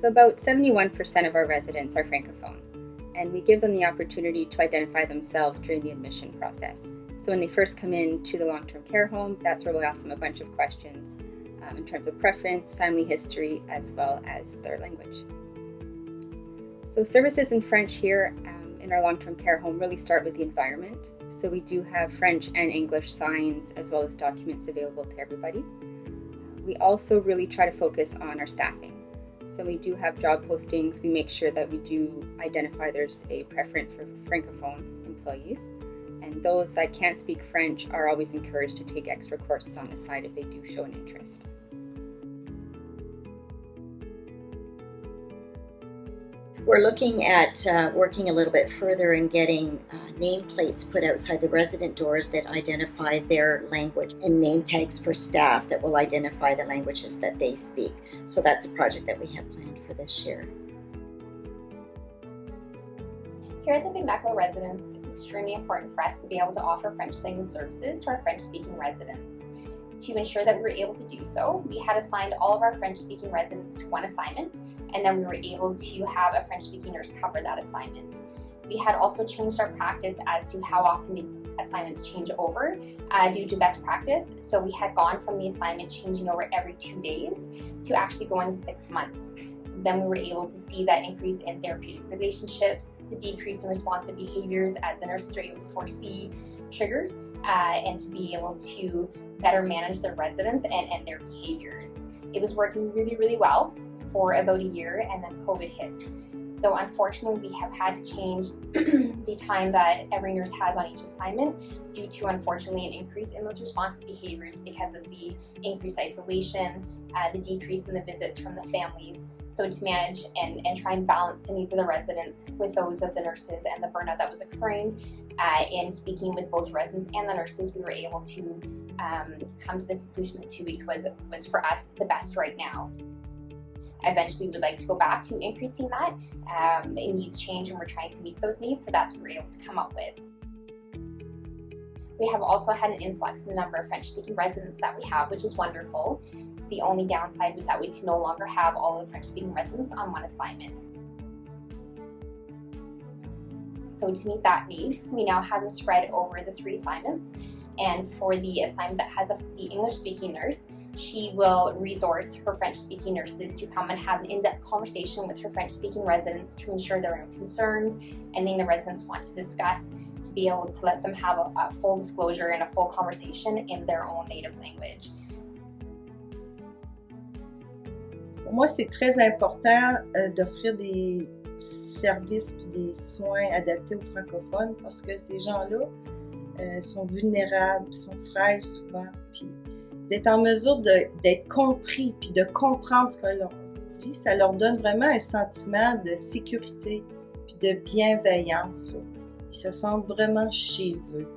So about 71% of our residents are Francophone, and we give them the opportunity to identify themselves during the admission process. So when they first come into the long-term care home, that's where we'll ask them a bunch of questions in terms of preference, family history, as well as their language. So services in French here in our long-term care home really start with the environment. So we do have French and English signs as well as documents available to everybody. We also really try to focus on our staffing. So we do have job postings. We make sure that we do identify there's a preference for Francophone employees. And those that can't speak French are always encouraged to take extra courses on the side if they do show an interest. We're looking at working a little bit further and getting nameplates put outside the resident doors that identify their language and name tags for staff that will identify the languages that they speak. So that's a project that we have planned for this year. Here at the Bignackla residence, it's extremely important for us to be able to offer French language services to our French-speaking residents. To ensure that we were able to do so, we had assigned all of our French-speaking residents to one assignment, and then we were able to have a French-speaking nurse cover that assignment. We had also changed our practice as to how often the assignments change over due to best practice. So we had gone from the assignment changing over every 2 days to actually going 6 months. Then we were able to see that increase in therapeutic relationships, the decrease in responsive behaviors as the nurses were able to foresee triggers and to be able to better manage their residents and their behaviors. It was working really, really well for about a year, and then COVID hit. So unfortunately, we have had to change the time that every nurse has on each assignment due to, unfortunately, an increase in those responsive behaviors because of the increased isolation, the decrease in the visits from the families. So to manage and try and balance the needs of the residents with those of the nurses and the burnout that was occurring, in speaking with both residents and the nurses, we were able to come to the conclusion that 2 weeks was for us the best right now. Eventually, we would like to go back to increasing that. It needs change, and we're trying to meet those needs, so that's what we're able to come up with. We have also had an influx in the number of French-speaking residents that we have, which is wonderful. The only downside was that we can no longer have all of the French-speaking residents on one assignment. So to meet that need, we now have them spread over the 3 assignments. And for the assignment that has the English-speaking nurse, she will resource her French-speaking nurses to come and have an in-depth conversation with her French-speaking residents to ensure there are no concerns, anything the residents want to discuss, to be able to let them have a full disclosure and a full conversation in their own native language. Pour moi, c'est très important d'offrir des services et des soins adaptés aux francophones parce que ces gens-là sont vulnérables, sont frêles souvent, puis d'être en mesure d'être compris puis de comprendre ce que l'on dit, ça leur donne vraiment un sentiment de sécurité puis de bienveillance, là. Ils se sentent vraiment chez eux.